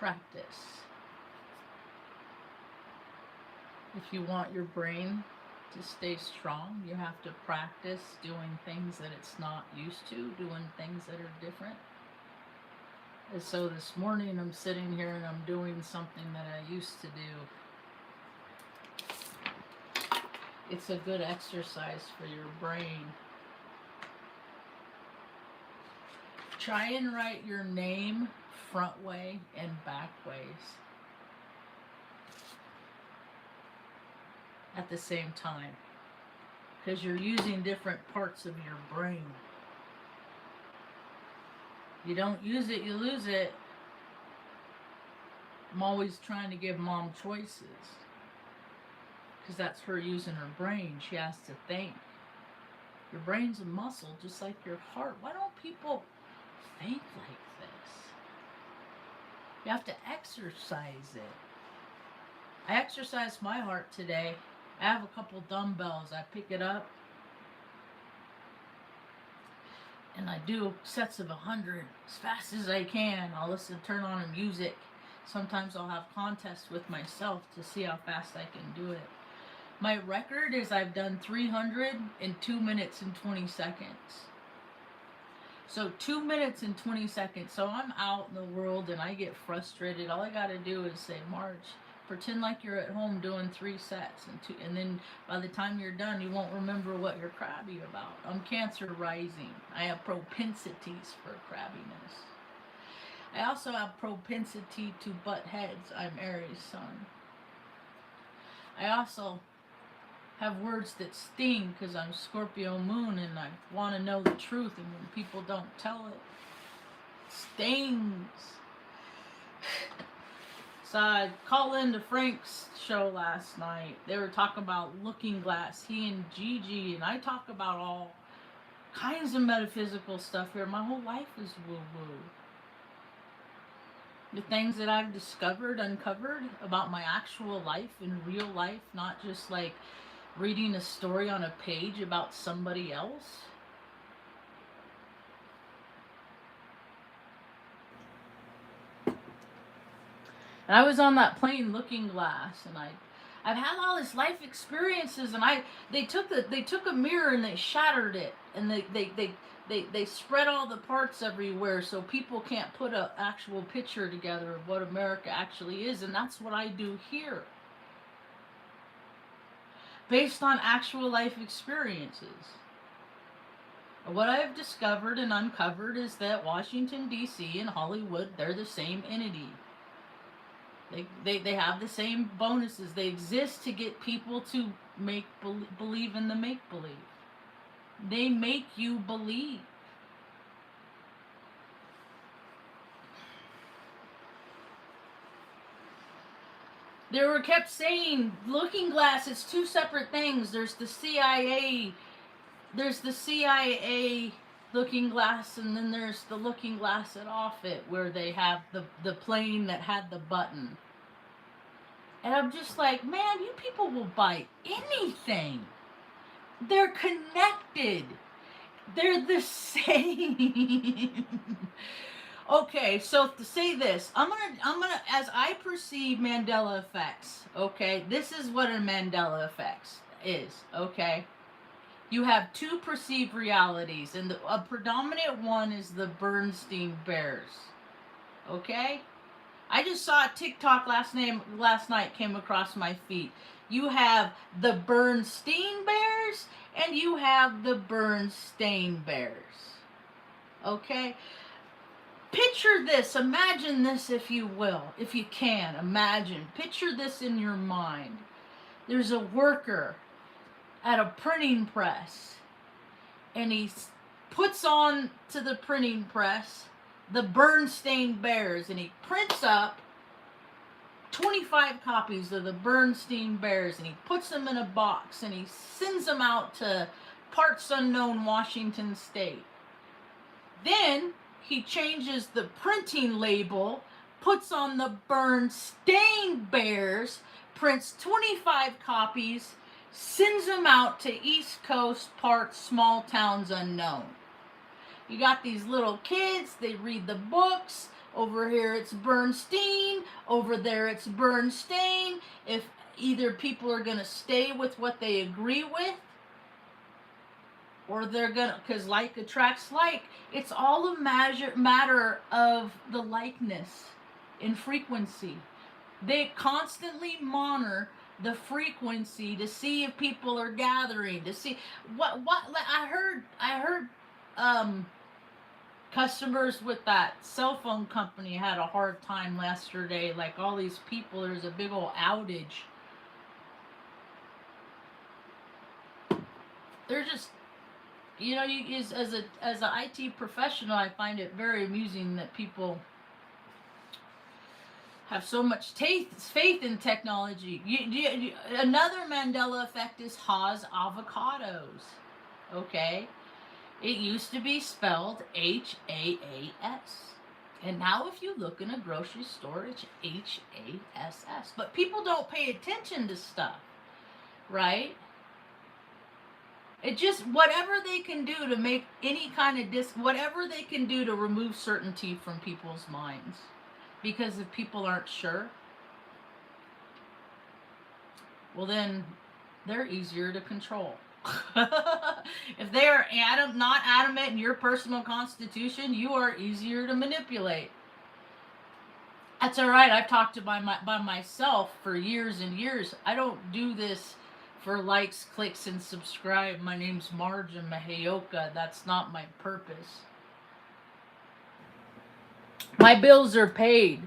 practice. If you want your brain to stay strong, you have to practice doing things that it's not used to, doing things that are different. And so this morning I'm sitting here and I'm doing something that I used to do. It's a good exercise for your brain. Try and write your name front way and back ways at the same time, because you're using different parts of your brain. You don't use it, you lose it. I'm always trying to give mom choices, because that's her using her brain. She has to think. Your brain's a muscle just like your heart. Why don't people think like this? You have to exercise it. I exercised my heart today. I have a couple dumbbells. I pick it up and I do sets of 100 as fast as I can. I'll turn on music. Sometimes I'll have contests with myself to see how fast I can do it. My record is I've done 300 in 2 minutes and 20 seconds. So 2 minutes and 20 seconds. So I'm out in the world and I get frustrated. All I got to do is say, Marge, pretend like you're at home doing 3 sets. And then by the time you're done, you won't remember what you're crabby about. I'm Cancer rising. I have propensities for crabbiness. I also have propensity to butt heads. I'm Aries sun. I also have words that sting because I'm Scorpio moon and I want to know the truth, and when people don't tell it, it stings. So I called into Frank's show last night. They were talking about looking glass, he and Gigi, and I talk about all kinds of metaphysical stuff here. My whole life is woo-woo. The things that I've uncovered about my actual life in real life, not just like reading a story on a page about somebody else. And I was on that plane looking glass, and I've had all this life experiences, and they took a mirror and they shattered it, and they spread all the parts everywhere so people can't put an actual picture together of what America actually is, and that's what I do here. Based on actual life experiences. What I've discovered and uncovered is that Washington, D.C. and Hollywood, they're the same entity. They have the same bonuses. They exist to get people to believe in the make-believe. They make you believe. They were kept saying, looking glass, it's 2 separate things. There's the CIA looking glass, and then there's the looking glass at Offutt where they have the plane that had the button. And I'm just like, man, you people will buy anything. They're connected. They're the same. Okay, so to say this, I'm gonna as I perceive Mandela effects, okay, this is what a Mandela effect is, okay? You have 2 perceived realities, and a predominant one is the Bernstein Bears. Okay? I just saw a TikTok last night came across my feed. You have the Bernstein Bears and you have the Bernstein Bears. Okay? Picture this, imagine this if you will, if you can, imagine. Picture this in your mind. There's a worker at a printing press, and he puts on to the printing press the Bernstein Bears, and he prints up 25 copies of the Bernstein Bears, and he puts them in a box, and he sends them out to parts unknown Washington State. Then he changes the printing label, puts on the Bernstein Bears, prints 25 copies, sends them out to East Coast parts, small towns unknown. You got these little kids, they read the books, Over here it's Bernstein. Over there it's Bernstein. If either people are going to stay with what they agree with, or they're going to, because like attracts like, it's all a matter of the likeness in frequency. They constantly monitor the frequency to see if people are gathering, to see what I heard customers with that cell phone company had a hard time yesterday. Like all these people, there's a big old outage. They're just, you know, as a IT professional, I find it very amusing that people have so much faith in technology. Another Mandela effect is Haas avocados. Okay, it used to be spelled Haas. And now if you look in a grocery store, it's HASS. But people don't pay attention to stuff, right? It just, whatever they can do to make any kind of whatever they can do to remove certainty from people's minds. Because if people aren't sure, well then they're easier to control. If they are not adamant in your personal constitution, you are easier to manipulate. That's all right. I've talked to by myself for years and years. I don't do this for likes, clicks, and subscribe. My name's Marge and Mahayoka. That's not my purpose. My bills are paid.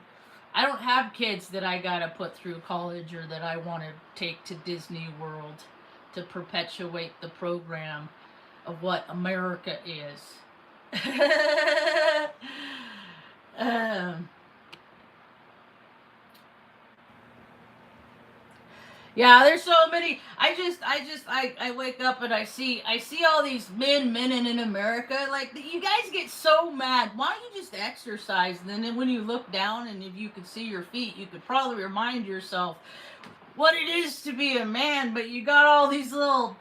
I don't have kids that I gotta put through college or that I want to take to Disney World to perpetuate the program of what America is. Yeah, there's so many. I wake up and I see all these men in America. Like, you guys get so mad. Why don't you just exercise? And then when you look down and if you could see your feet, you could probably remind yourself what it is to be a man. But you got all these little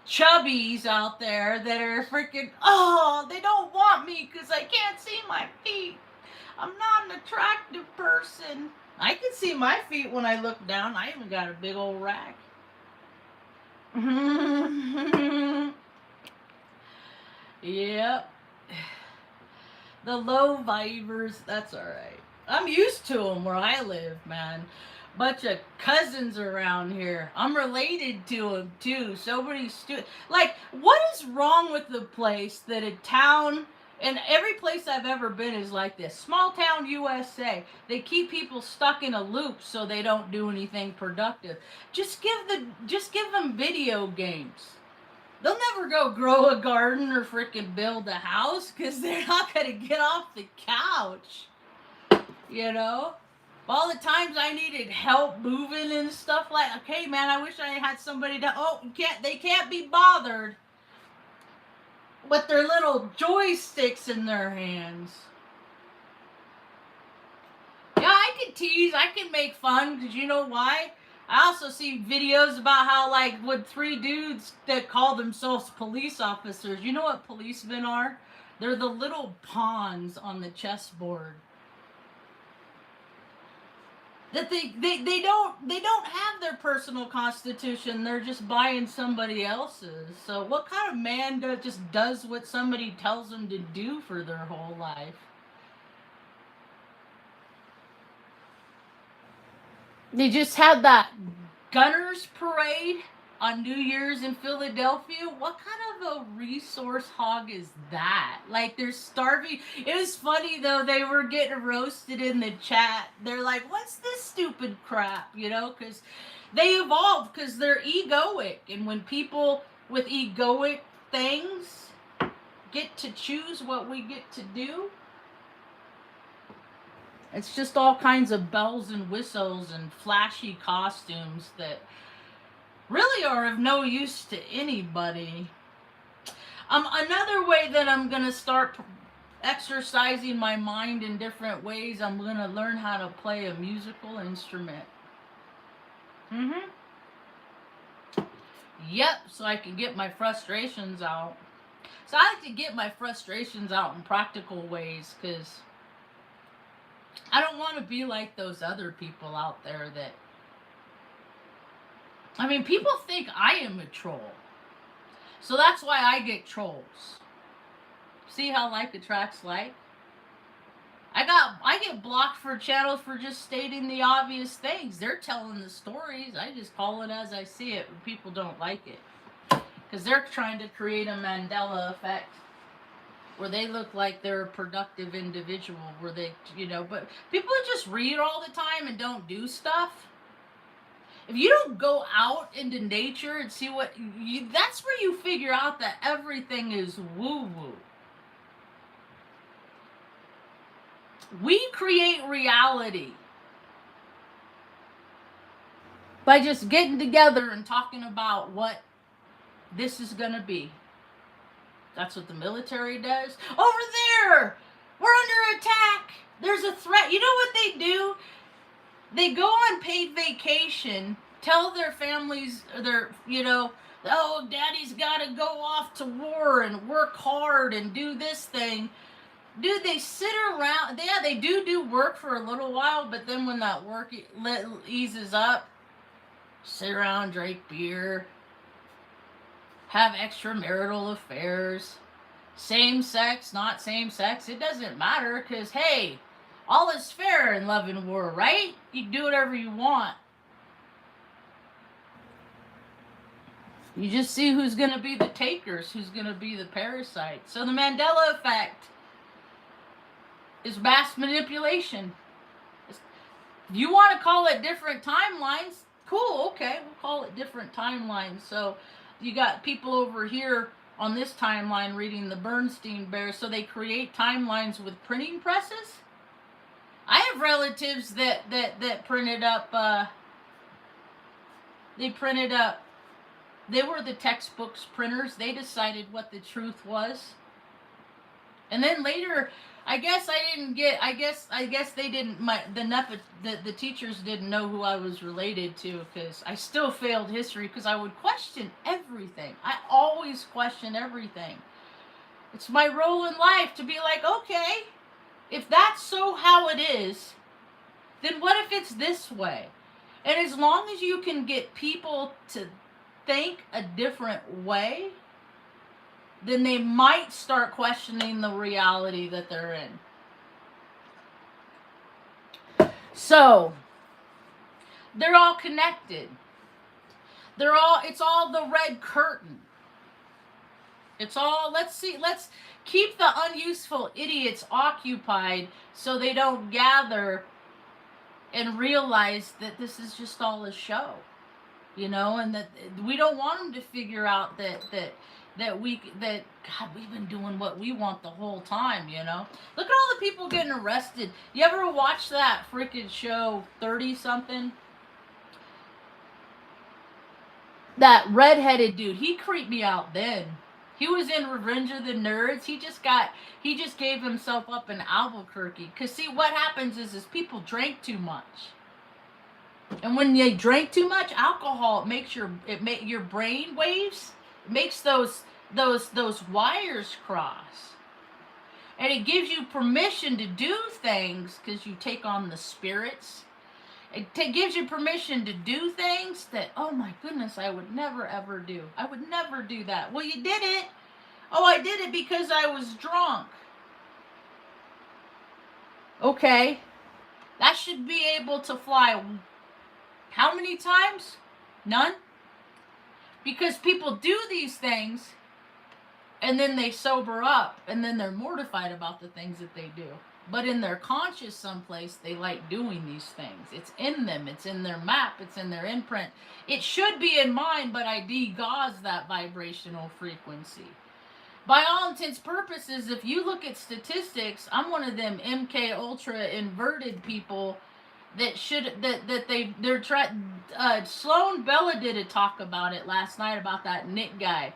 chubbies out there that are freaking, oh, they don't want me because I can't see my feet. I'm not an attractive person. I can see my feet when I look down. I even got a big old rack. Yep. The low vibers, that's alright. I'm used to them where I live, man. Bunch of cousins around here. I'm related to them too. So many like, what is wrong with the place that a town, and every place I've ever been is like this. Small town USA. They keep people stuck in a loop so they don't do anything productive. Just give them video games. They'll never go grow a garden or freaking build a house because they're not going to get off the couch. You know? All the times I needed help moving and stuff like, okay, man, I wish I had somebody to, they can't be bothered with their little joysticks in their hands. Yeah, I can tease, I can make fun, because you know why? I also see videos about how, like, with 3 dudes that call themselves police officers. You know what policemen are? They're the little pawns on the chessboard. That they don't have their personal constitution. They're just buying somebody else's. So what kind of man just does what somebody tells them to do for their whole life? They just had that gunners parade on New Year's in Philadelphia. What kind of a resource hog is that? Like, they're starving. It was funny though, they were getting roasted in the chat. They're like, what's this stupid crap, you know? Because they evolved, because they're egoic. And when people with egoic things get to choose what we get to do, it's just all kinds of bells and whistles and flashy costumes that really are of no use to anybody. Another way that I'm going to start exercising my mind in different ways, I'm going to learn how to play a musical instrument. Yep, so I can get my frustrations out. So I like to get my frustrations out in practical ways, because I don't want to be like those other people out there that, I mean, people think I am a troll. So that's why I get trolls. See how like attracts like? I get blocked for channels for just stating the obvious things. They're telling the stories. I just call it as I see it, but people don't like it. Because they're trying to create a Mandela effect where they look like they're a productive individual, where they, but people just read all the time and don't do stuff. If you don't go out into nature and see that's where you figure out that everything is woo-woo. We create reality by just getting together and talking about what this is going to be. That's what the military does. Over there! We're under attack! There's a threat. You know what they do? They go on paid vacation, tell their families, oh, daddy's got to go off to war and work hard and do this thing. Dude, they sit around. Yeah, they do work for a little while, but then when that work eases up, sit around, drink beer, have extramarital affairs, same sex, not same sex. It doesn't matter because, hey, all is fair in love and war, right? You can do whatever you want. You just see who's going to be the takers, who's going to be the parasites. So the Mandela effect is mass manipulation. If you want to call it different timelines, cool, okay, we'll call it different timelines. So you got people over here on this timeline reading the Bernstein Bears, so they create timelines with printing presses. I have relatives that printed up, they were the textbooks printers. They decided what the truth was. And then later, I guess they didn't, the teachers didn't know who I was related to, because I still failed history because I would question everything. I always question everything. It's my role in life to be like, okay, if that's so how it is, then what if it's this way? And as long as you can get people to think a different way, then they might start questioning the reality that they're in. So, they're all connected. It's all the red curtain. It's all, let's keep the unuseful idiots occupied so they don't gather and realize that this is just all a show. And that we don't want them to figure out that God, we've been doing what we want the whole time, Look at all the people getting arrested. You ever watch that freaking show, 30-something? That redheaded dude, he creeped me out then. He was in Revenge of the Nerds. He just gave himself up in Albuquerque. Because see, what happens is people drank too much. And when you drink too much alcohol, it makes your brain waves, makes those wires cross, and it gives you permission to do things because you take on the spirits. It gives you permission to do things that, oh my goodness, I would never ever do. I would never do that. Well, you did it. Oh, I did it because I was drunk. Okay, that should be able to fly. How many times? None. Because people do these things and then they sober up and then they're mortified about the things that they do. But in their conscious someplace, they like doing these things. It's in them. It's in their map. It's in their imprint. It should be in mine, but I de-gauze that vibrational frequency. By all intents and purposes, if you look at statistics, I'm one of them MK Ultra inverted people they're trying. Sloan Bella did a talk about it last night about that Nick guy.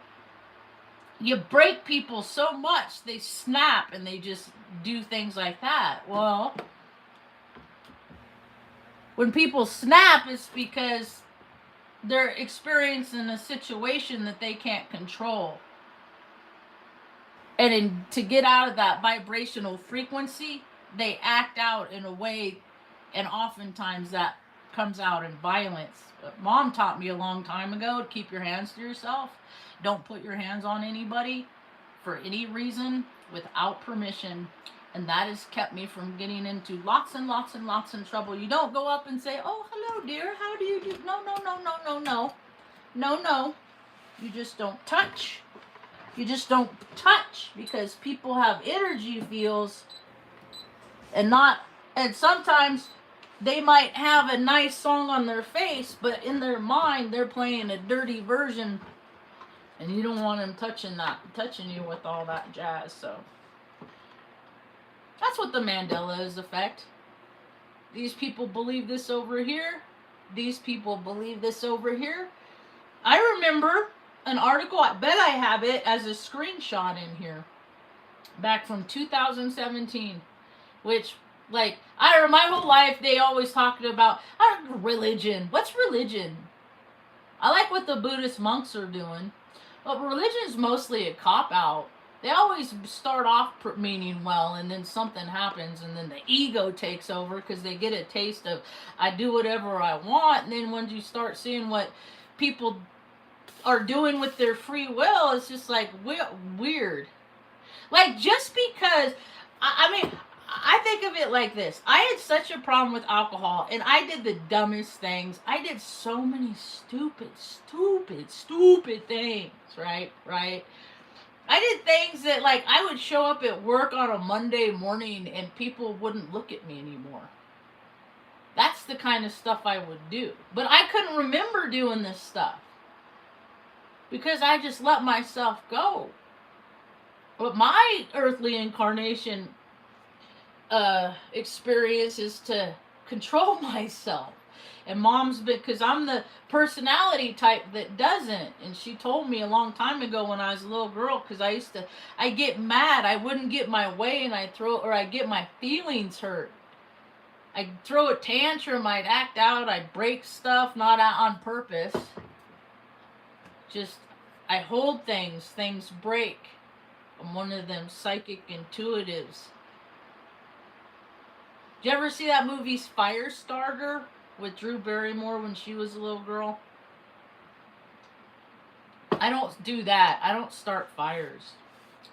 You break people so much they snap and they just do things like that. Well, when people snap, it's because they're experiencing a situation that they can't control. And to get out of that vibrational frequency, they act out in a way, and oftentimes that comes out in violence. But Mom taught me a long time ago to keep your hands to yourself. Don't put your hands on anybody for any reason without permission. And that has kept me from getting into lots and lots and lots of trouble. You don't go up and say, "Oh, hello, dear. How do you do?" No, no, no, no, no, no. No, no. You just don't touch. You just don't touch, because people have energy fields, and sometimes they might have a nice song on their face, but in their mind they're playing a dirty version, and you don't want them touching you with all that jazz. So that's what the Mandela's effect. These people believe this over here. These people believe this over here. I remember an article, I bet I have it as a screenshot in here, back from 2017, which, like, my whole life they always talked about religion. What's religion? I like what the Buddhist monks are doing, but religion is mostly a cop-out. They always start off meaning well, and then something happens, and then the ego takes over because they get a taste of, I do whatever I want. And then when you start seeing what people are doing with their free will, it's just like weird. Like, just because, I mean, I think of it like this. I had such a problem with alcohol, and I did the dumbest things. I did so many stupid things, right? I did things that, like, I would show up at work on a Monday morning and people wouldn't look at me anymore. That's the kind of stuff I would do. But I couldn't remember doing this stuff because I just let myself go. But my earthly incarnation experience is to control myself. And Mom's been, because I'm the personality type that doesn't. And she told me a long time ago when I was a little girl, because I get mad. I wouldn't get my way, and I'd get my feelings hurt. I'd throw a tantrum, I'd act out, I'd break stuff, not out on purpose. Just, I hold things break. I'm one of them psychic intuitives. Did you ever see that movie Firestarter with Drew Barrymore when she was a little girl? I don't do that. I don't start fires.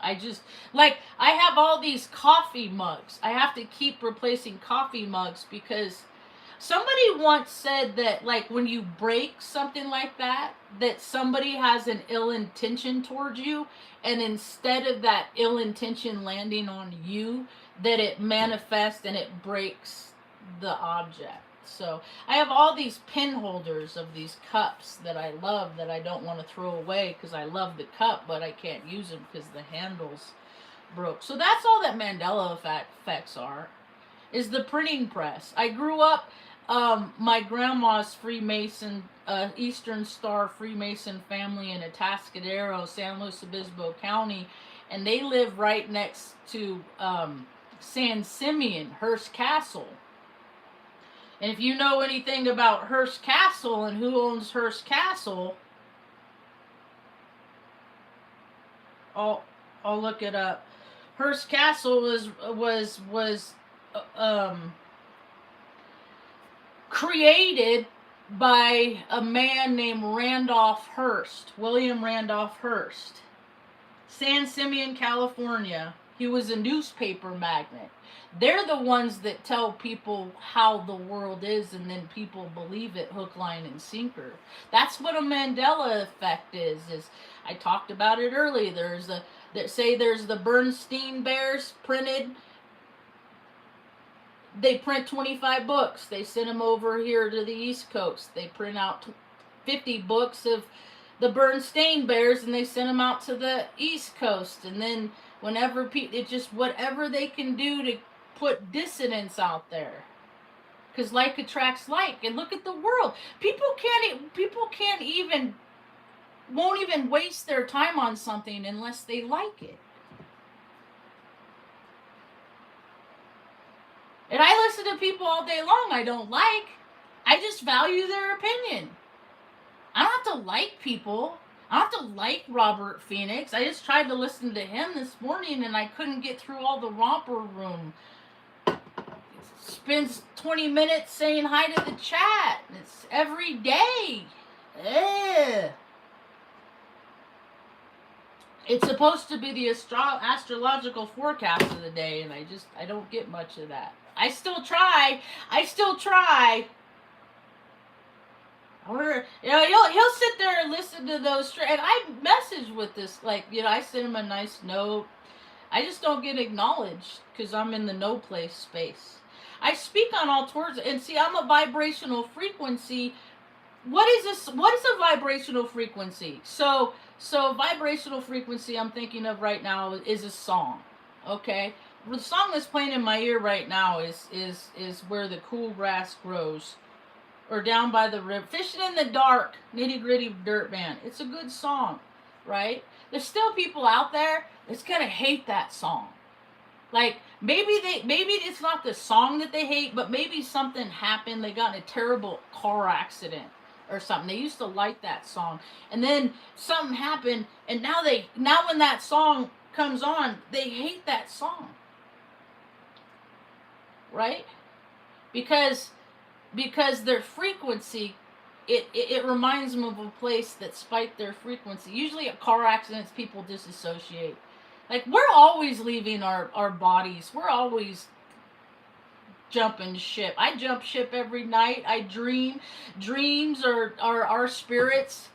I just, like, I have all these coffee mugs. I have to keep replacing coffee mugs because somebody once said that, like, when you break something like that somebody has an ill intention towards you, and instead of that ill intention landing on you, that it manifests and it breaks the object. So I have all these pin holders of these cups that I love, that I don't want to throw away because I love the cup, but I can't use them because the handles broke. So that's all that Mandela effects are, is the printing press. I grew up, my grandma's Freemason, Eastern Star Freemason family in Atascadero, San Luis Obispo County, and they live right next to San Simeon, Hearst Castle. And if you know anything about Hearst Castle and who owns Hearst Castle, I'll look it up. Hearst Castle was created by a man named Randolph Hearst, William Randolph Hearst. San Simeon, California. He was a newspaper magnate. They're the ones that tell people how the world is, and then people believe it hook, line, and sinker. That's what a Mandela effect is I talked about it earlier. There's the Bernstein Bears printed. They print 25 books. They send them over here to the East Coast. They print out 50 books of the Bernstein Bears, and they send them out to the East Coast. And then whenever it's just whatever they can do to put dissonance out there, because like attracts like. And look at the world. People won't even waste their time on something unless they like it. And I listen to people all day long I don't like. I just value their opinion. I don't have to like people. I don't have to like Robert Phoenix. I just tried to listen to him this morning, and I couldn't get through all the romper room spends 20 minutes saying hi to the chat. It's every day. Ugh. It's supposed to be the astrological forecast of the day, and I don't get much of that. I still try. I wonder, he'll sit there and listen to those, and I message with this, like, I send him a nice note. I just don't get acknowledged because I'm in the no place space. I speak on all tours, and see, I'm a vibrational frequency. What is this? What is a vibrational frequency? So vibrational frequency I'm thinking of right now is a song. Okay, the song that's playing in my ear right now is Where the Cool Grass Grows, or Down by the River, Fishing in the Dark, Nitty Gritty Dirt Band. It's a good song, right? There's still people out there that's gonna hate that song. Like, maybe it's not the song that they hate, but maybe something happened. They got in a terrible car accident or something. They used to like that song, and then something happened, and now when that song comes on, they hate that song, right? Because their frequency, it reminds them of a place that spiked their frequency. Usually at car accidents, people disassociate. Like, we're always leaving our bodies. We're always jumping ship. I jump ship every night. I dream. Dreams are our spirits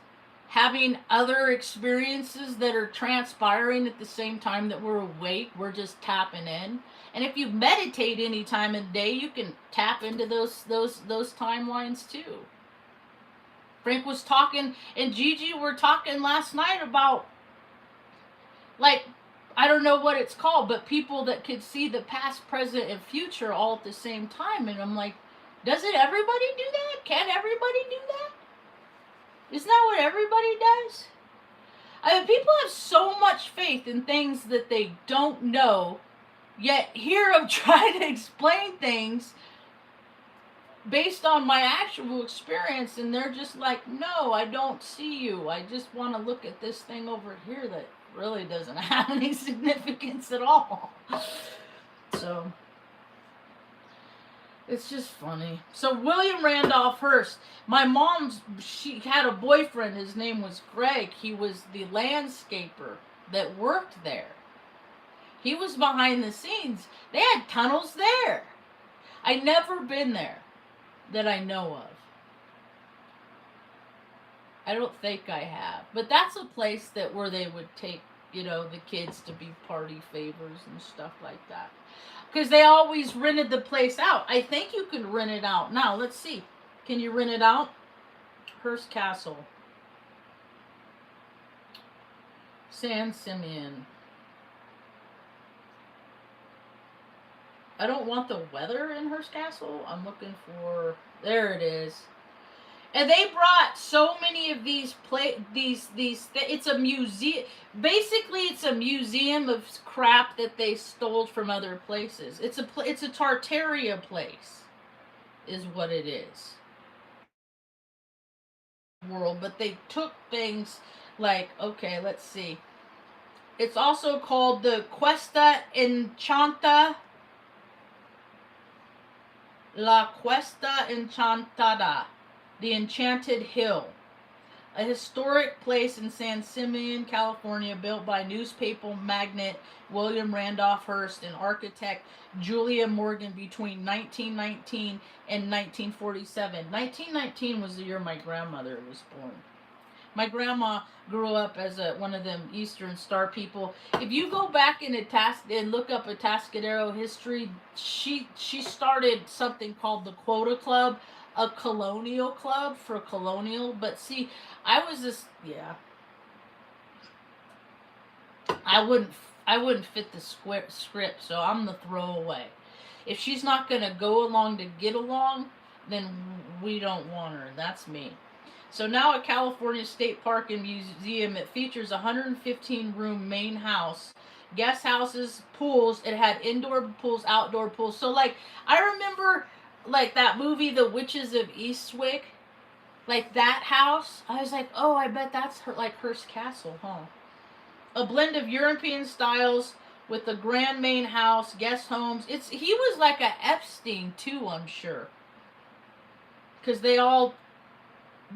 having other experiences that are transpiring at the same time that we're awake. We're just tapping in. And if you meditate any time of the day, you can tap into those timelines too. Frank was talking, and Gigi were talking last night about, like, I don't know what it's called, but people that could see the past, present, and future all at the same time. And I'm like, doesn't everybody do that? Can everybody do that? Isn't that what everybody does? I mean, people have so much faith in things that they don't know, yet here I'm trying to explain things based on my actual experience, and they're just like, no, I don't see you. I just want to look at this thing over here that really doesn't have any significance at all. So it's just funny. So William Randolph Hearst, my mom's, she had a boyfriend, his name was Greg. He was the landscaper that worked there. He was behind the scenes. They had tunnels there. I'd never been there that I know of. I don't think I have. But that's a place where they would take, the kids to be party favors and stuff like that. Because they always rented the place out. I think you can rent it out. Now, let's see. Can you rent it out? Hearst Castle. San Simeon. I don't want the weather in Hearst Castle. I'm looking for... There it is. And they brought so many of these it's a museum. Basically, it's a museum of crap that they stole from other places. It's a Tartaria place, is what it is. World, but they took things like, okay, let's see. It's also called the Cuesta Enchanta. La Cuesta Enchantada. The Enchanted Hill, a historic place in San Simeon, California, built by newspaper magnate William Randolph Hearst and architect Julia Morgan between 1919 and 1947. 1919 was the year my grandmother was born. My grandma grew up as one of them Eastern Star people. If you go back and look up Atascadero history, she started something called the Quota Club, a colonial club for colonial. But see, I wouldn't fit the script, so I'm the throwaway. If she's not gonna go along to get along, then we don't want her. That's me. So now at California State Park and Museum, it features a 115-room main house, guest houses, pools. It had indoor pools, outdoor pools. So, like, I remember, like, that movie, The Witches of Eastwick, like that house. I was like, oh, I bet that's Hearst Castle, huh? A blend of European styles with the grand main house, guest homes. He was like a Epstein too, I'm sure. Because they all,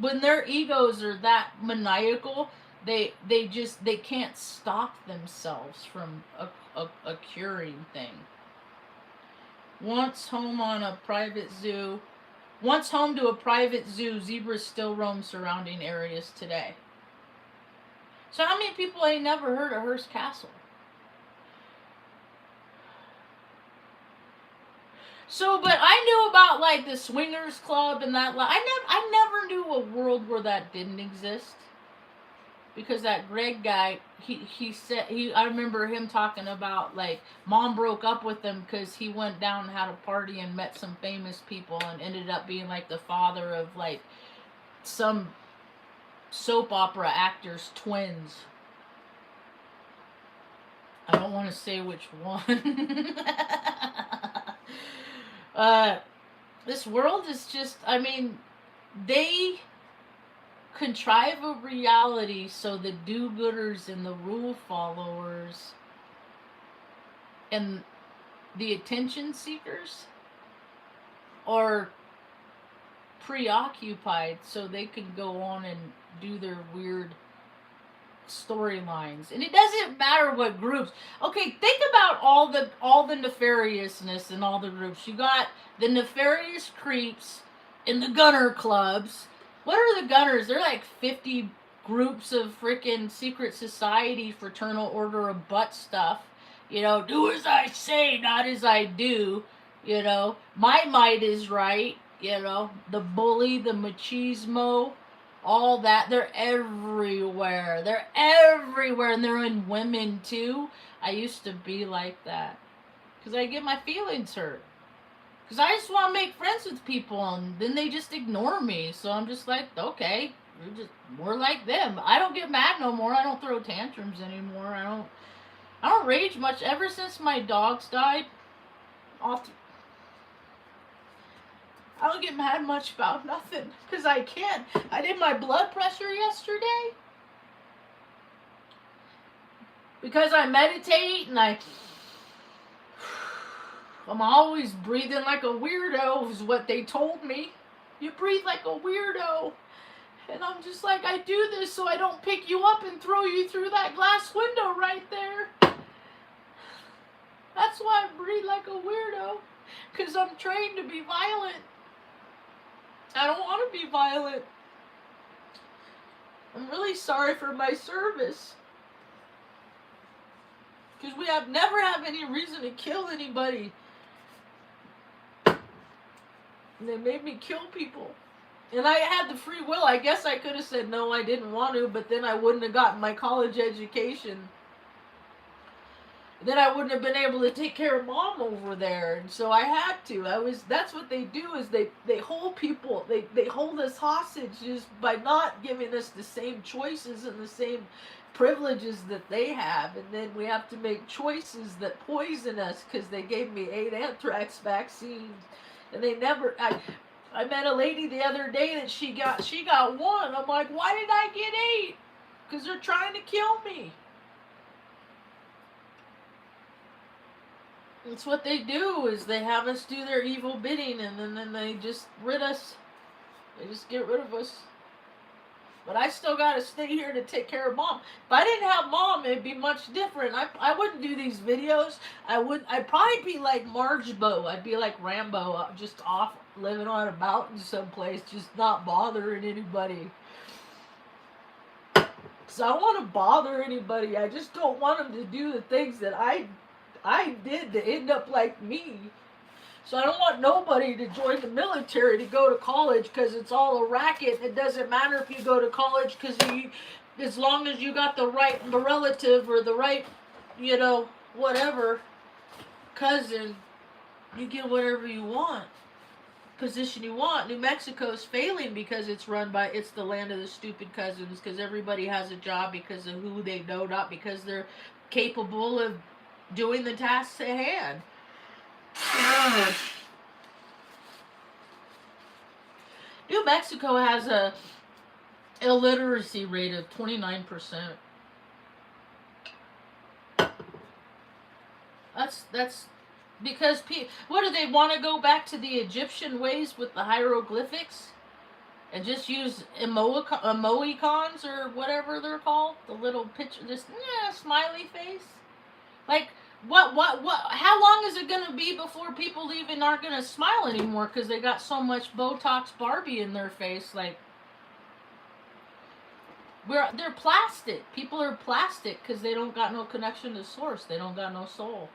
when their egos are that maniacal, they can't stop themselves from a curing thing. Once home to a private zoo, zebras still roam surrounding areas today. So how many people ain't never heard of Hearst Castle? So, but I knew about like the swingers club and that. I never knew a world where that didn't exist. Because that Greg guy, he said I remember him talking about like mom broke up with him because he went down and had a party and met some famous people and ended up being like the father of like some soap opera actors' twins. I don't want to say which one. This world is just, I mean, they contrive a reality so the do-gooders and the rule followers and the attention seekers are preoccupied so they can go on and do their weird storylines. And it doesn't matter what groups. Okay, think about all the nefariousness in all the groups. You got the nefarious creeps in the gunner clubs. What are the gunners? They're like 50 groups of freaking secret society, fraternal order of butt stuff. You know, do as I say, not as I do. You know, my might is right. You know, the bully, the machismo, all that. They're everywhere. They're everywhere. And they're in women too. I used to be like that. Because I get my feelings hurt. Because I just want to make friends with people, and then they just ignore me. So I'm just like, okay, you're just more like them. I don't get mad no more. I don't throw tantrums anymore. I don't rage much. Ever since my dogs died, I don't get mad much about nothing. Because I can't. I did my blood pressure yesterday. Because I meditate and I'm always breathing like a weirdo is what they told me. You breathe like a weirdo. And I'm just like, I do this so I don't pick you up and throw you through that glass window right there. That's why I breathe like a weirdo. Because I'm trained to be violent. I don't want to be violent. I'm really sorry for my service. Because we never have any reason to kill anybody. And they made me kill people. And I had the free will. I guess I could have said no, I didn't want to, but then I wouldn't have gotten my college education. Then I wouldn't have been able to take care of mom over there. And so I had to. That's what they do, is they hold people, they hold us hostage just by not giving us the same choices and the same privileges that they have. And then we have to make choices that poison us because they gave me 8 anthrax vaccines. And they never, I met a lady the other day that she got 1. I'm like, why did I get 8? Because they're trying to kill me. It's what they do, is they have us do their evil bidding, and then they just rid us. They just get rid of us. But I still got to stay here to take care of mom. If I didn't have mom, it'd be much different. I wouldn't do these videos. I'd probably be like Marge. I'd be like Rambo, just off living on a mountain someplace, just not bothering anybody. Because I don't want to bother anybody. I just don't want them to do the things that I did to end up like me. So I don't want nobody to join the military to go to college because it's all a racket. It doesn't matter if you go to college because as long as you got the relative or the right, whatever, cousin, you get whatever you want, position you want. New Mexico's failing because it's the land of the stupid cousins, because everybody has a job because of who they know, not because they're capable of doing the tasks at hand. New Mexico has a illiteracy rate of 29%. That's because what do they want to go back to the Egyptian ways with the hieroglyphics and just use emoticons or whatever they're called, the little picture, just smiley face. Like what? How long is it gonna be before people even aren't gonna smile anymore because they got so much Botox Barbie in their face? Like they're plastic. People are plastic because they don't got no connection to source. They don't got no soul.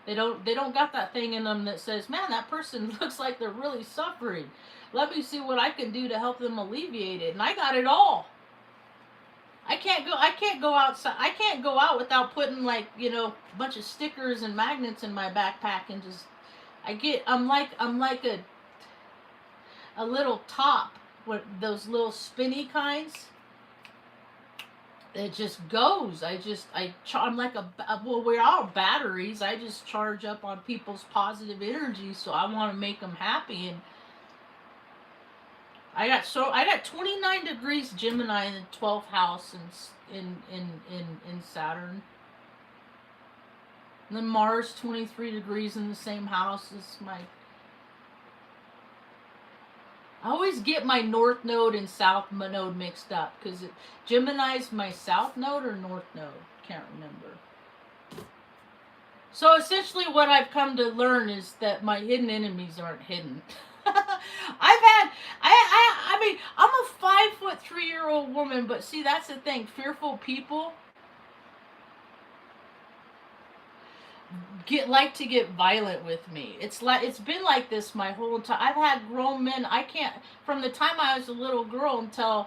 They don't got that thing in them that says, man, that person looks like they're really suffering. Let me see what I can do to help them alleviate it. And I got it all. I can't go outside. I can't go out without putting like, a bunch of stickers and magnets in my backpack and just I'm like a little top with those little spinny kinds. It just goes. I'm like well, we're all batteries. I just charge up on people's positive energy, so I want to make them happy. And I got 29 degrees Gemini in the 12th house in Saturn. And then Mars 23 degrees in the same house as my. I always get my north node and south node mixed up because Gemini's my south node or north node. Can't remember. So essentially what I've come to learn is that my hidden enemies aren't hidden. I mean, I'm a 5'3" woman, but see, that's the thing. Fearful people like to get violent with me. It's been like this my whole time. I've had grown men. I can't, from the time I was a little girl until,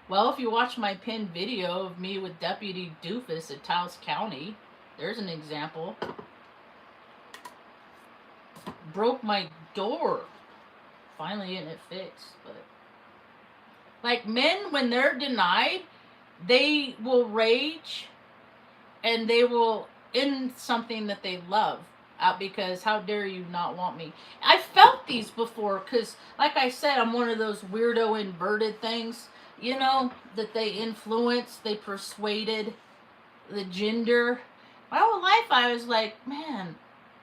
well, if you watch my pinned video of me with Deputy Doofus at Taos County, there's an example. Broke my door. Finally getting it fixed. But like, men, when they're denied, they will rage and they will end something that they love out because how dare you not want me. I felt these before because, like I said, I'm one of those weirdo inverted things, that they influenced, they persuaded the gender. My whole life I was like, man,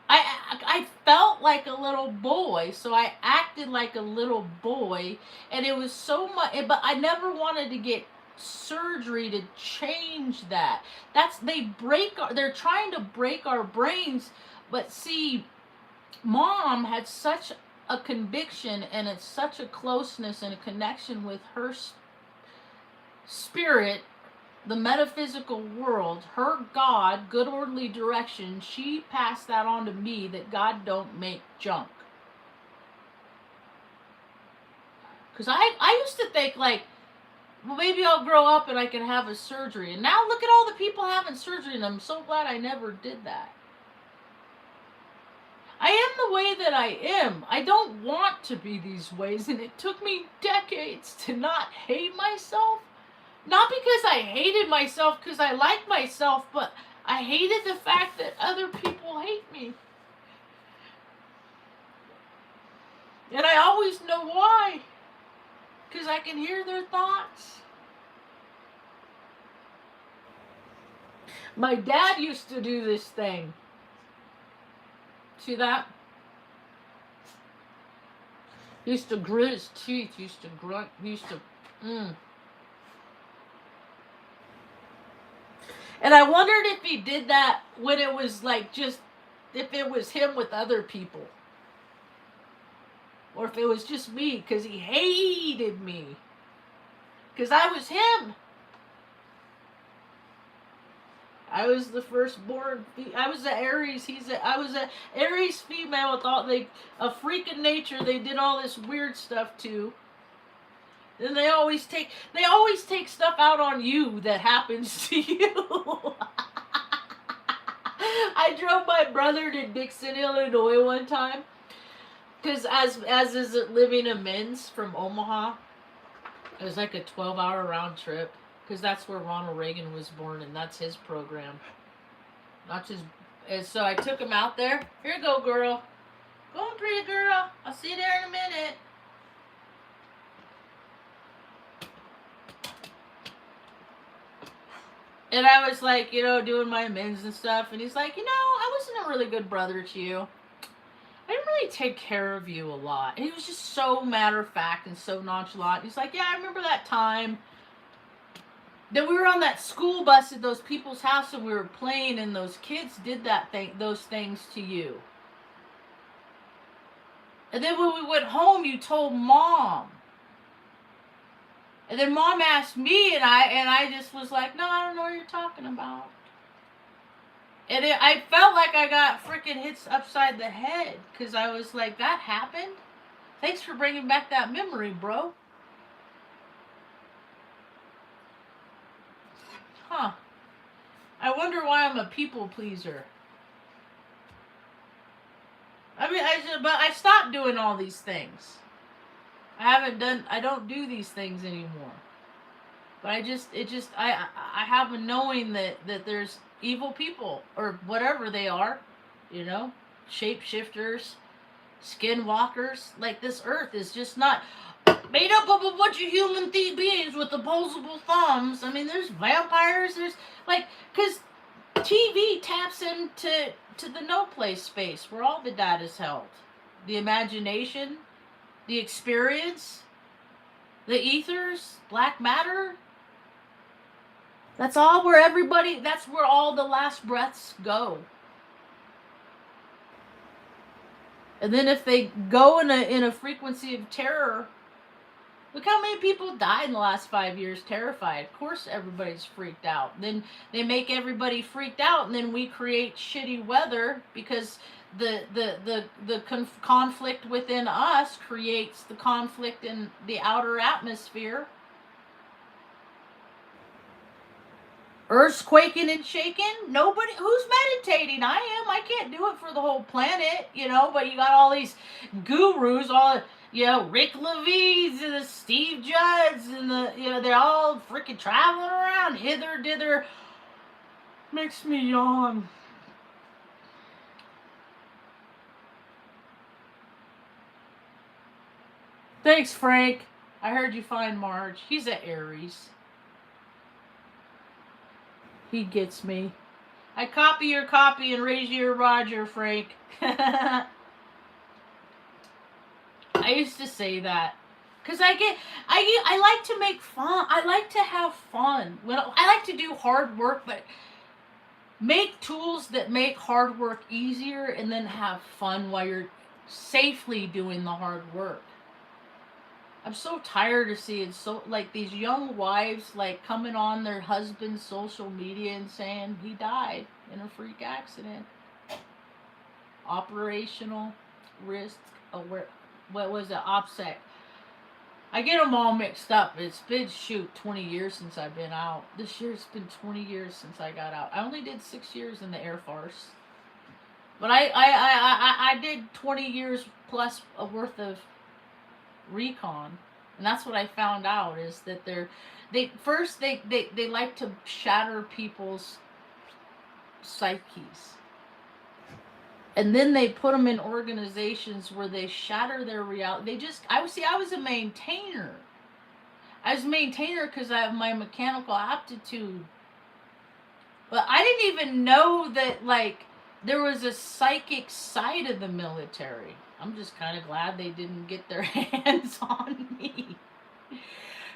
I felt like a little boy, so I acted like a little boy, and it was so much, but I never wanted to get surgery to change that. They're trying to break our brains, but see, Mom had such a conviction and it's such a closeness and a connection with her spirit, the metaphysical world, her God, good orderly direction. She passed that on to me, that God don't make junk. Because I used to think like, well, maybe I'll grow up and I can have a surgery. And now look at all the people having surgery, and I'm so glad I never did that. I am the way that I am. I don't want to be these ways, and it took me decades to not hate myself. Not because I hated myself, because I liked myself, but I hated the fact that other people hate me. And I always know why. Because I can hear their thoughts. My dad used to do this thing. See that? He used to grit his teeth. He used to grunt. He used to... And I wondered if he did that when it was like just... if it was him with other people. Or if it was just me, because he hated me. Because I was him. I was the firstborn. I was the Aries. I was a Aries female with all a freak of nature. They did all this weird stuff too. Then they always take stuff out on you that happens to you. I drove my brother to Dixon, Illinois one time. Because as is living amends from Omaha, it was like a 12-hour round trip. Because that's where Ronald Reagan was born, and that's his program. Not just... And so I took him out there. Here you go, girl. Go on, pretty girl. I'll see you there in a minute. And I was like, you know, doing my amends and stuff. And he's like, you know, I wasn't a really good brother to you. I didn't really take care of you a lot. And he was just so matter of fact and so nonchalant. He's like, yeah, I remember that time that we were on that school bus at those people's house and we were playing and those kids did those things to you. And then when we went home, you told Mom. And then Mom asked me, and I just was like, no, I don't know what you're talking about. And I felt like I got freaking hits upside the head, because I was like, that happened? Thanks for bringing back that memory, bro. Huh. I wonder why I'm a people pleaser. I mean, but I stopped doing all these things. I don't do these things anymore. But I have a knowing that there's evil people, or whatever they are, you know, shapeshifters, skinwalkers. Like, this earth is just not made up of a bunch of human beings with opposable thumbs. I mean, there's vampires, there's, like, because TV taps into the no place space where all the data is held. The imagination, the experience, the ethers, black matter. That's all where everybody, that's where all the last breaths go. And then if they go in a frequency of terror, look how many people died in the last 5 years terrified. Of course everybody's freaked out. Then they make everybody freaked out, and then we create shitty weather because the conflict within us creates the conflict in the outer atmosphere. Earth's quaking and shaking. Nobody who's meditating. I am. I can't do it for the whole planet, you know. But you got all these gurus, all, you know, Rick Levine's and the Steve Judds and the, you know, they're all freaking traveling around hither dither. Makes me yawn. Thanks, Frank. I heard you find Marge. He's at Aries. He gets me. I copy your copy and raise your Roger, Frank. I used to say that. Because I like to make fun. I like to have fun. I like to do hard work, but make tools that make hard work easier and then have fun while you're safely doing the hard work. I'm so tired of seeing like these young wives like coming on their husband's social media and saying he died in a freak accident. Operational risk. What was it? OPSEC. I get them all mixed up. It's been 20 years since I've been out. This year it's been 20 years since I got out. I only did 6 years in the Air Force, but I did 20 years plus worth of recon, and that's what I found out is that they like to shatter people's psyches, and then they put them in organizations where they shatter their reality. I was a maintainer. I was a maintainer because I have my mechanical aptitude, but I didn't even know that like there was a psychic side of the military. I'm just kind of glad they didn't get their hands on me.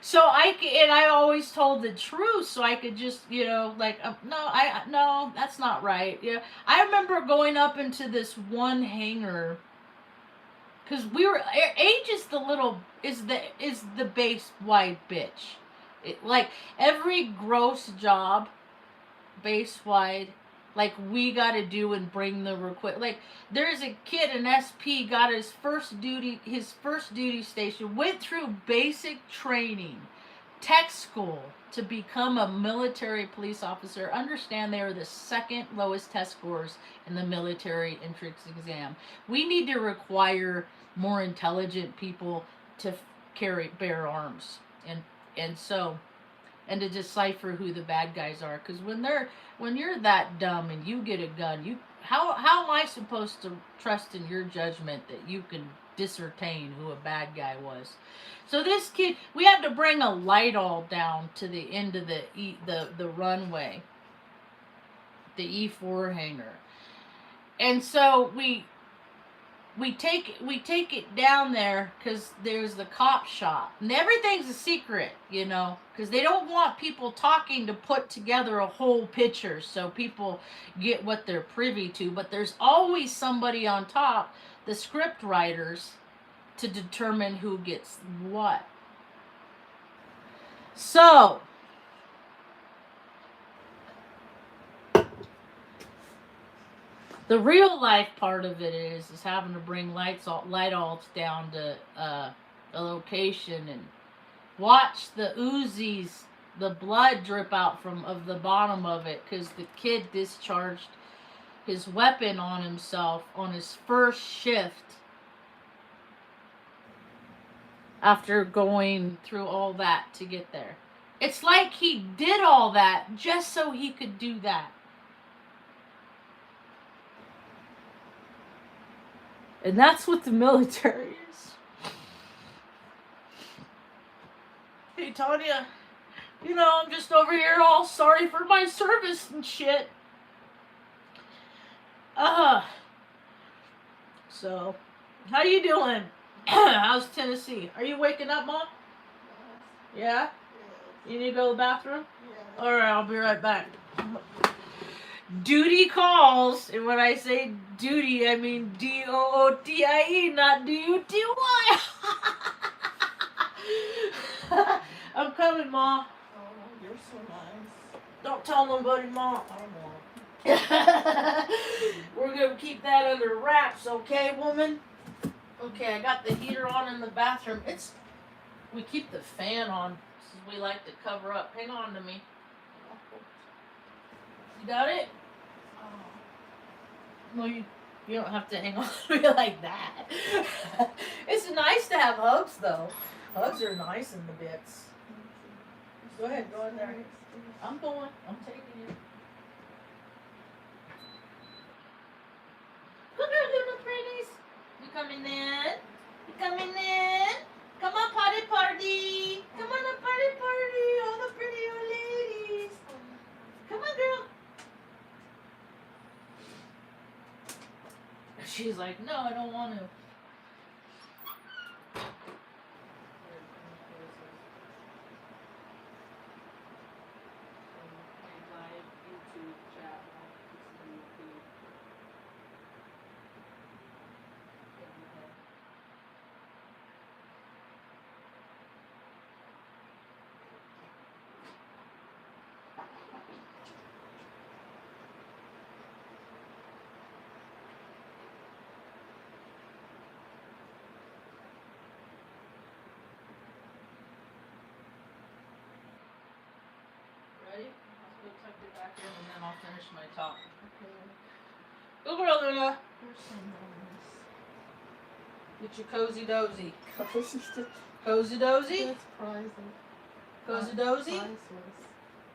So I always told the truth, so I could just, you know, like, no, that's not right. Yeah, I remember going up into this one hangar, because age is the base wide bitch. Like every gross job, base wide. Like, we got to do and bring the request. Like, there's a kid, an SP, got his first duty station, went through basic training, tech school, to become a military police officer. Understand they are the second lowest test scores in the military entrance exam. We need to require more intelligent people to bear arms. And to decipher who the bad guys are, because when you're that dumb and you get a gun, how am I supposed to trust in your judgment that you can discertain who a bad guy was? So this kid, we had to bring a light all down to the end of the runway, the E4 hangar, and so we take it down there because there's the cop shop and everything's a secret, you know, because they don't want people talking to put together a whole picture so people get what they're privy to. But there's always somebody on top, the script writers, to determine who gets what. So the real life part of it is having to bring light alts down to a location and watch the Uzis, the blood drip out of the bottom of it because the kid discharged his weapon on himself on his first shift after going through all that to get there. It's like he did all that just so he could do that. And that's what the military is. Hey, Tanya, you know, I'm just over here all sorry for my service and shit. So, how you doing? How's Tennessee? Are you waking up, Mom? Yeah? You need to go to the bathroom? Yeah. Alright, I'll be right back. Duty calls, and when I say duty, I mean DOOTIE, not DUTY. I'm coming, Ma. Oh, you're so nice. Don't tell nobody, Ma. I won't. We're gonna keep that under wraps, okay, woman? Okay, I got the heater on in the bathroom. We keep the fan on because we like to cover up. Hang on to me. You got it? No, you don't have to hang on to me like that. It's nice to have hugs, though. Hugs are nice in the bits. Go ahead, go in there. I'm going. I'm taking you. Come here, little pretties. You coming in? You coming in? Come on, party, party. Come on, a party, party. All the pretty old ladies. Come on, girl. She's like, no, I don't want to. Ready? I'll go tuck it back in and then I'll finish my talk. Okay. Go, girl, Luna. You're so nice. Get your cozy dozy. Cozy. Cozy dozy? That's pricey. Cozy dozy? Priceless.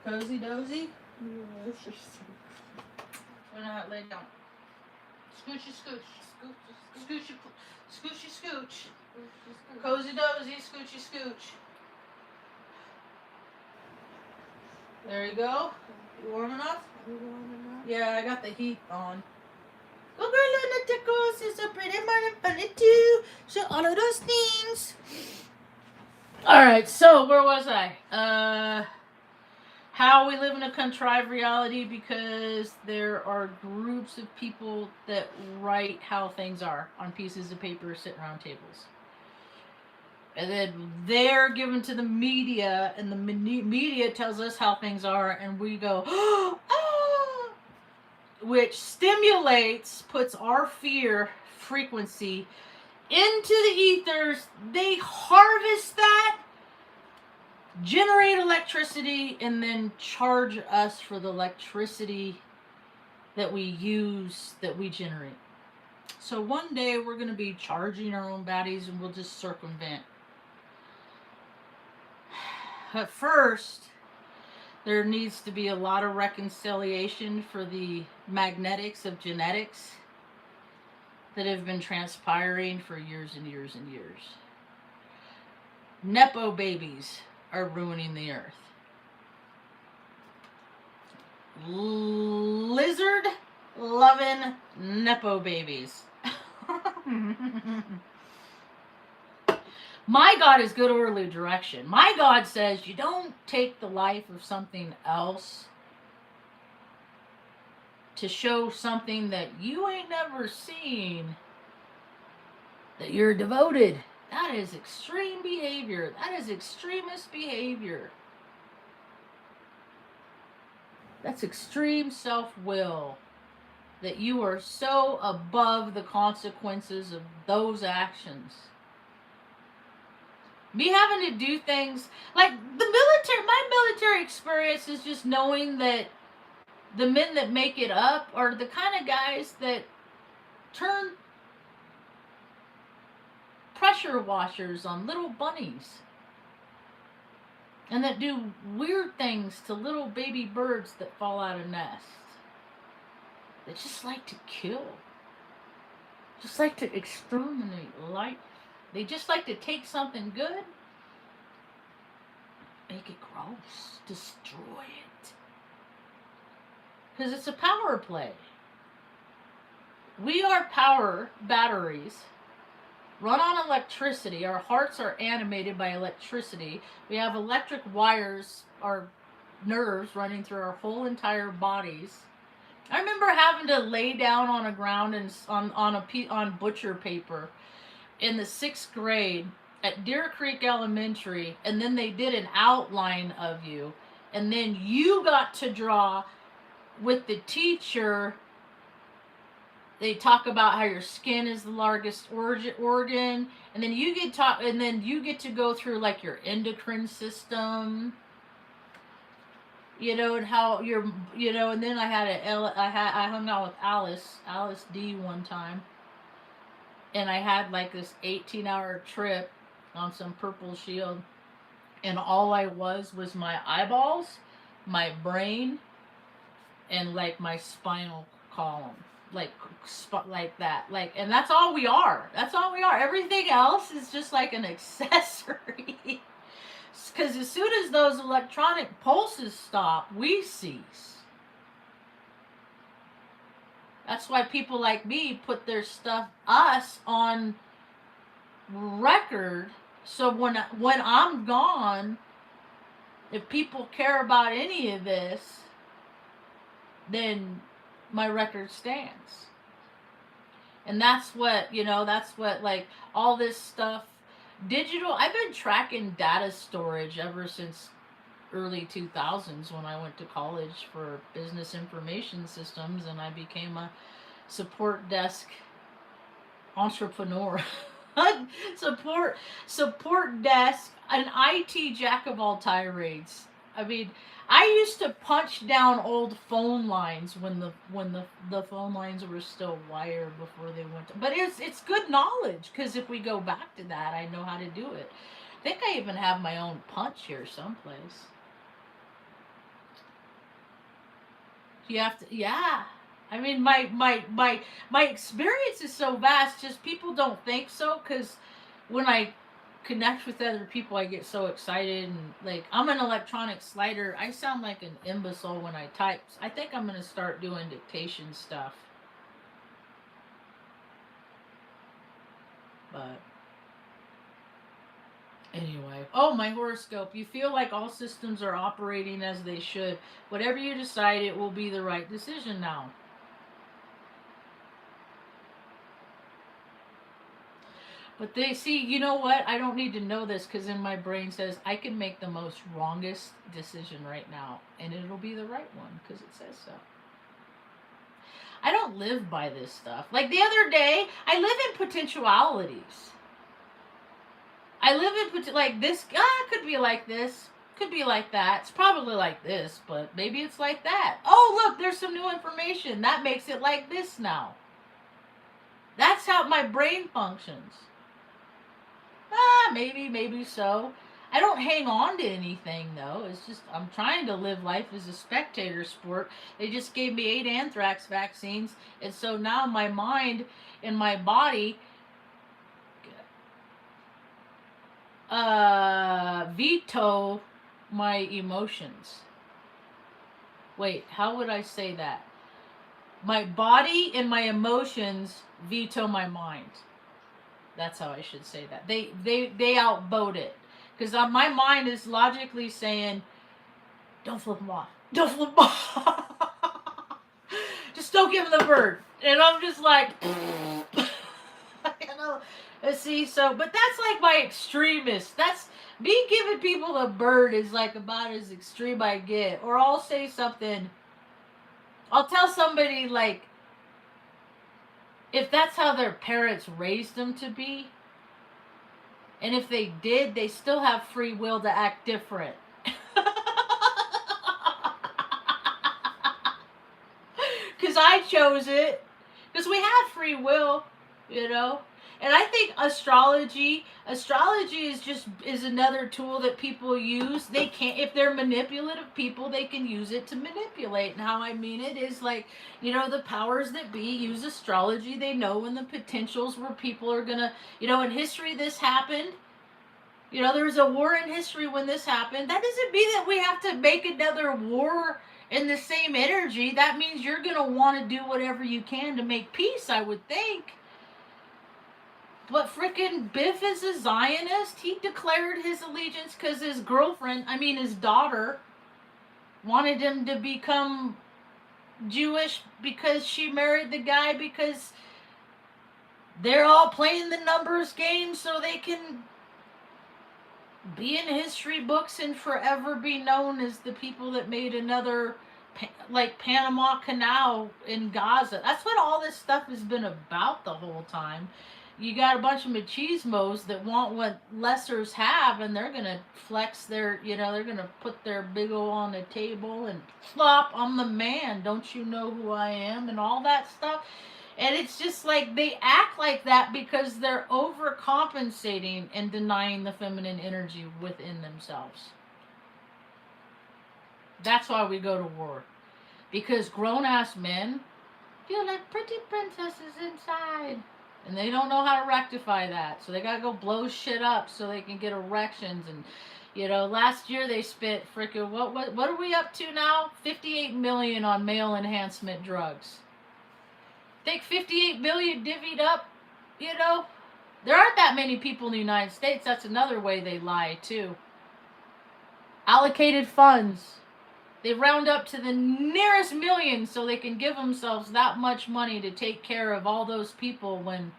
Cozy dozy? Yes, you're so When I lay down. Scoochy scooch. Scoochy scoochy scooch. Cozy dozy, scoochy scooch. There you go. You warm enough? You warm enough? Yeah, I got the heat on. Go, girl, lunatics. It's a pretty morning, funny too. So all of those things. All right. So where was I? How we live in a contrived reality because there are groups of people that write how things are on pieces of paper sitting around tables. And then they're given to the media, and the media tells us how things are, and we go, oh, which puts our fear frequency into the ethers. They harvest that, generate electricity, and then charge us for the electricity that we use, that we generate. So one day we're going to be charging our own baddies, and we'll just circumvent. At first, There needs to be a lot of reconciliation for the magnetics of genetics that have been transpiring for years and years and years. Nepo babies are ruining the earth. Lizard loving Nepo babies. My God is good orderly direction. My God says you don't take the life of something else to show something that you ain't never seen that you're devoted. That is extreme behavior. That is extremist behavior. That's extreme self-will. That you are so above the consequences of those actions. Me having to do things like the military, my military experience is just knowing that the men that make it up are the kind of guys that turn pressure washers on little bunnies and that do weird things to little baby birds that fall out of nests. They just like to kill, just like to exterminate life. They just like to take something good, make it gross, destroy it. Because it's a power play. We are power batteries, run on electricity. Our hearts are animated by electricity. We have electric wires, our nerves running through our whole entire bodies. I remember having to lay down on a ground and on butcher paper in the 6th grade at Deer Creek Elementary, and then they did an outline of you, and then you got to draw with the teacher. They talk about how your skin is the largest organ, and then you get to go through like your endocrine system, and how and then I hung out with Alice D one time. And I had like this 18-hour trip on some purple shield. And all I was my eyeballs, my brain, and like my spinal column. Like that. And that's all we are. That's all we are. Everything else is just like an accessory. Because as soon as those electronic pulses stop, we cease. That's why people like me put their stuff, us, on record. So when I'm gone, if people care about any of this, then my record stands. And that's what like all this stuff, digital, I've been tracking data storage ever since early 2000s when I went to college for business information systems, and I became a support desk entrepreneur. support desk, an IT jack of all tirades. I mean, I used to punch down old phone lines when the phone lines were still wired before they went to, but it's good knowledge, because if we go back to that, I know how to do it. I think I even have my own punch here someplace. You have to, yeah. I mean, my experience is so vast. Just people don't think so, because when I connect with other people, I get so excited, and like I'm an electronic slider. I sound like an imbecile when I type. I think I'm gonna start doing dictation stuff. But anyway, my horoscope. You feel like all systems are operating as they should. Whatever you decide, it will be the right decision now. But they see, you know what? I don't need to know this, because in my brain says I can make the most wrongest decision right now, and it'll be the right one, because it says so. I don't live by this stuff. Like the other day, I live in potentialities. I live in like this. Could be like this. Could be like that. It's probably like this, but maybe it's like that. Oh, look, there's some new information. That makes it like this now. That's how my brain functions. Maybe so. I don't hang on to anything though. It's just I'm trying to live life as a spectator sport. They just gave me 8 anthrax vaccines, and so now my mind and my body veto my emotions. Wait, how would I say that? My body and my emotions veto my mind. That's how I should say that. They outvote it. Because my mind is logically saying, don't flip them off. Don't flip them off. Just don't give them the bird. And I'm just like, you know, see, so, but that's like my extremist. That's, me giving people a bird is like about as extreme I get. Or I'll say something, I'll tell somebody like, if that's how their parents raised them to be, and if they did, they still have free will to act different. Because I chose it. Because we have free will, you know. And I think astrology is another tool that people use. They can't, if they're manipulative people, they can use it to manipulate. And how I mean it is like, you know, the powers that be use astrology. They know when the potentials where people are gonna, you know, in history this happened. You know, there was a war in history when this happened. That doesn't mean that we have to make another war in the same energy. That means you're gonna want to do whatever you can to make peace, I would think. But frickin' Biff is a Zionist. He declared his allegiance because his girlfriend, I mean his daughter, wanted him to become Jewish because she married the guy because they're all playing the numbers game so they can be in history books and forever be known as the people that made another, like, Panama Canal in Gaza. That's what all this stuff has been about the whole time. You got a bunch of machismos that want what lessers have, and they're gonna flex their, you know, they're gonna put their big O on the table and flop, I'm the man, don't you know who I am, and all that stuff. And it's just like they act like that because they're overcompensating and denying the feminine energy within themselves. That's why we go to war. Because grown-ass men feel like pretty princesses inside. And they don't know how to rectify that. So they gotta go blow shit up so they can get erections. And, you know, last year they spent freaking, what are we up to now? 58 million on male enhancement drugs. Think 58 million divvied up, you know? There aren't that many people in the United States. That's another way they lie, too. Allocated funds. They round up to the nearest million so they can give themselves that much money to take care of all those people when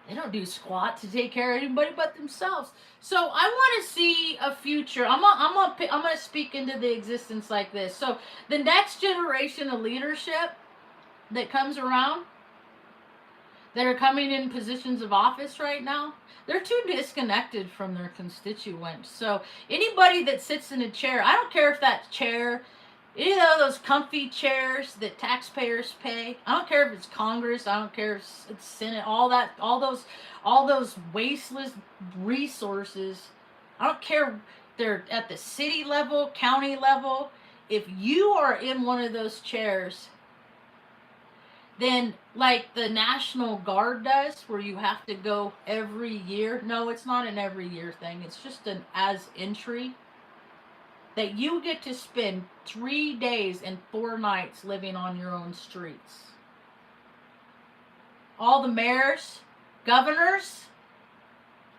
they don't do squat to take care of anybody but themselves. So I want to see a future. I'm gonna speak into the existence like this. So the next generation of leadership that comes around, that are coming in positions of office right now, they're too disconnected from their constituents. So anybody that sits in a chair, I don't care if that chair, you know, those comfy chairs that taxpayers pay. I don't care if it's Congress. I don't care if it's Senate. All those wasteless resources. I don't care if they're at the city level, county level. If you are in one of those chairs, then like the National Guard does, where you have to go every year. No, it's not an every year thing. It's just an as entry. That you get to spend 3 days and 4 nights living on your own streets. All the mayors, governors,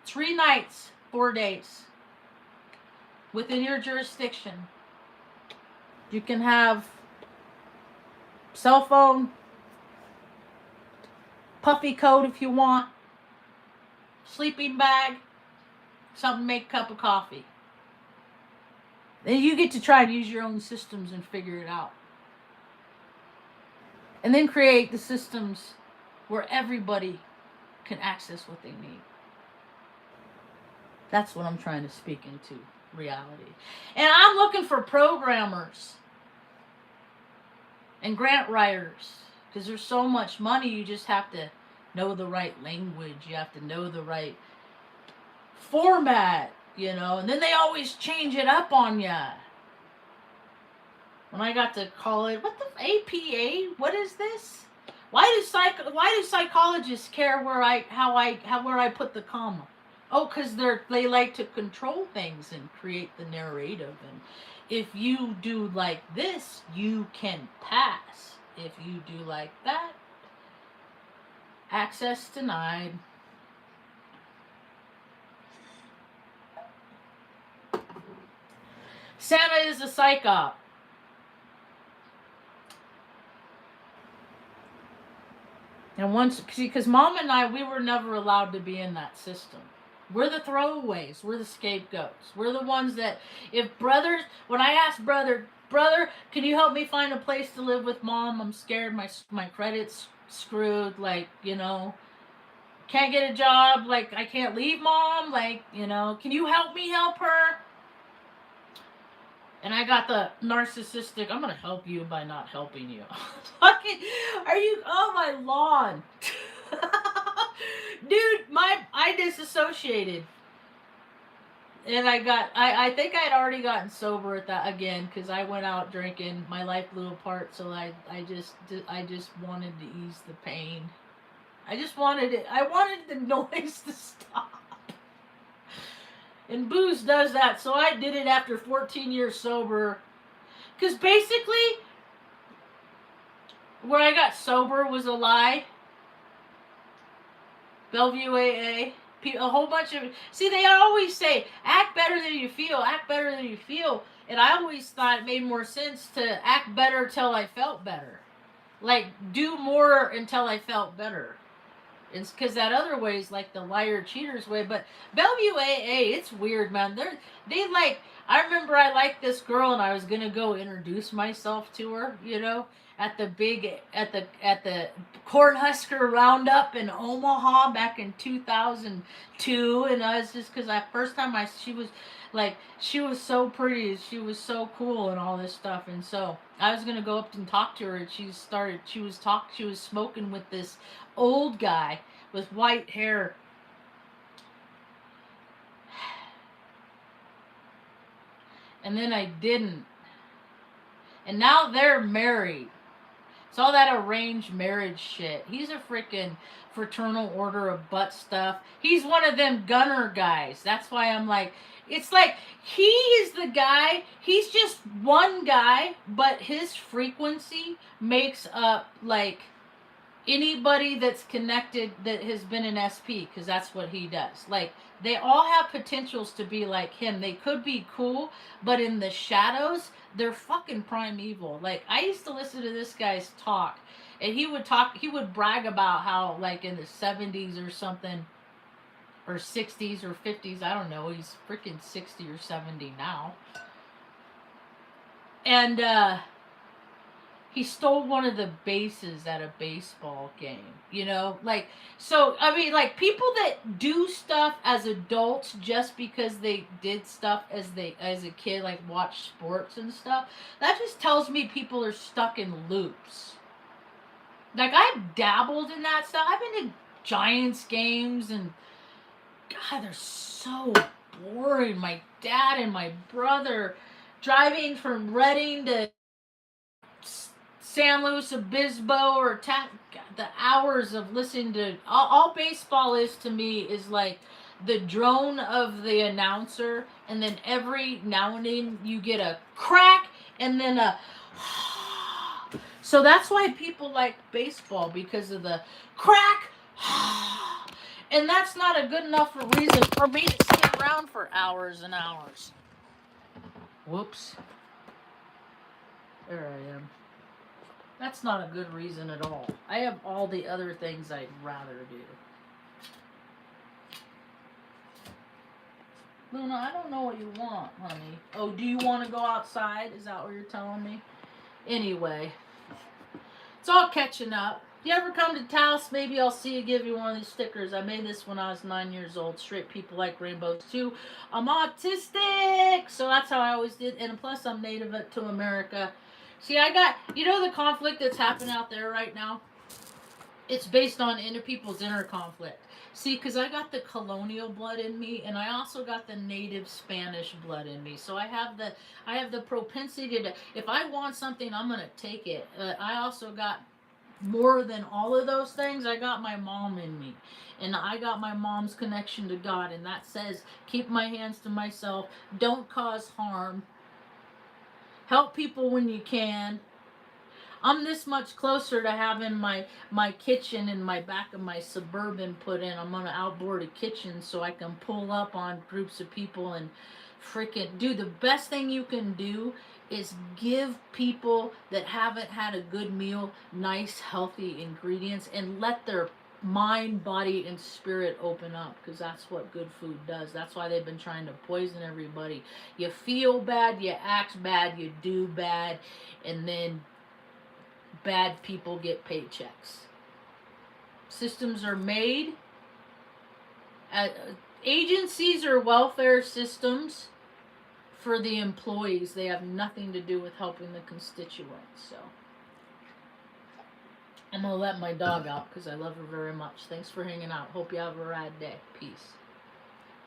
3 nights, 4 days. Within your jurisdiction. You can have cell phone, puffy coat if you want, sleeping bag, something to make a cup of coffee. Then you get to try and use your own systems and figure it out. And then create the systems where everybody can access what they need. That's what I'm trying to speak into reality. And I'm looking for programmers and grant writers. Because there's so much money, you just have to know the right language. You have to know the right format. you know, and then they always change it up on ya. When I got to college, what the APA? What is this? Why do psychologists care where I put the comma? Oh, because they like to control things and create the narrative. And if you do like this, you can pass. If you do like that, access denied. Santa is a psyop. And once, see, because Mom and I, we were never allowed to be in that system. We're the throwaways. We're the scapegoats. We're the ones that, if brothers, when I asked brother, can you help me find a place to live with Mom? I'm scared my credit's screwed. Like, you know, can't get a job. Like, I can't leave Mom. Like, you know, can you help me help her? And I got the narcissistic, I'm going to help you by not helping you. Fucking, are you, oh my lawn. Dude, I disassociated. And I think I'd already gotten sober at that again, because I went out drinking. My life blew apart, so I just wanted to ease the pain. I wanted the noise to stop. And booze does that, so I did it after 14 years sober. Because basically, where I got sober was a lie. Bellevue AA. A whole bunch of... See, they always say, act better than you feel, act better than you feel. And I always thought it made more sense to act better till I felt better. Like, do more until I felt better. It's because that other way is like the liar cheaters way. But Bellevue AA, it's weird, man. They like, I remember I liked this girl and I was gonna go introduce myself to her, you know, at the Cornhusker Roundup in Omaha back in 2002. And I was just, because first time she was like, she was so pretty, she was so cool and all this stuff. And so I was gonna go up and talk to her, and she was smoking with this old guy with white hair. And then I didn't. And now they're married. It's all that arranged marriage shit. He's a freaking fraternal order of butt stuff. He's one of them gunner guys. That's why I'm like, it's like he is the guy. He's just one guy, but his frequency makes up like anybody that's connected that has been an SP, because that's what he does. Like, they all have potentials to be like him. They could be cool, but in the shadows, they're fucking prime evil. Like, I used to listen to this guy's talk, and he would brag about how, like, in the 70s or something, or 60s or 50s, I don't know, he's freaking 60 or 70 now. And, he stole one of the bases at a baseball game, you know? Like, so, I mean, like, people that do stuff as adults just because they did stuff as a kid, like, watch sports and stuff, that just tells me people are stuck in loops. Like, I've dabbled in that stuff. I've been to Giants games, and, God, they're so boring. My dad and my brother driving from Reading to San Luis Obispo, or the hours of listening to all baseball is to me is like the drone of the announcer, and then every now and then you get a crack and then a so that's why people like baseball, because of the crack. And that's not a good enough reason for me to sit around for hours and hours. Whoops. There I am. That's not a good reason at all. I have all the other things I'd rather do. Luna, I don't know what you want, honey. Oh, do you want to go outside? Is that what you're telling me? Anyway. It's all catching up. If you ever come to Taos, maybe I'll see you, give you one of these stickers. I made this when I was 9 years old. Straight people like rainbows too. I'm autistic! So that's how I always did. And plus, I'm native to America. See, I got, you know the conflict that's happening out there right now? It's based on people's inner conflict. See, because I got the colonial blood in me, and I also got the native Spanish blood in me. So I have the propensity to, if I want something, I'm gonna take it. I also got more than all of those things. I got my mom in me, and I got my mom's connection to God, and that says keep my hands to myself, don't cause harm, help people when you can. I'm this much closer to having my kitchen in my back of my Suburban put in. I'm gonna outboard a kitchen so I can pull up on groups of people and freaking do. The best thing you can do is give people that haven't had a good meal nice healthy ingredients and let their mind, body, and spirit open up, because that's what good food does. That's why they've been trying to poison everybody. You feel bad, you act bad, you do bad, and then bad people get paychecks. Systems are made. Agencies or welfare systems for the employees. They have nothing to do with helping the constituents. So I'm going to let my dog out because I love her very much. Thanks for hanging out. Hope you have a rad day. Peace.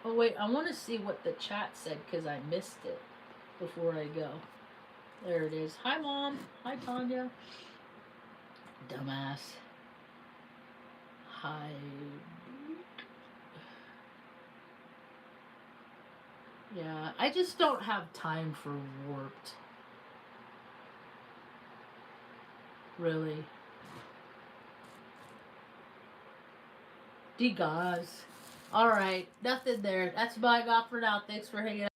Oh, wait. I want to see what the chat said because I missed it before I go. There it is. Hi, Mom. Hi, Tanya. Dumbass. Hi. Yeah, I just don't have time for warped. Really. Degauze. Alright, nothing there. That's all I got for now. Thanks for hanging out.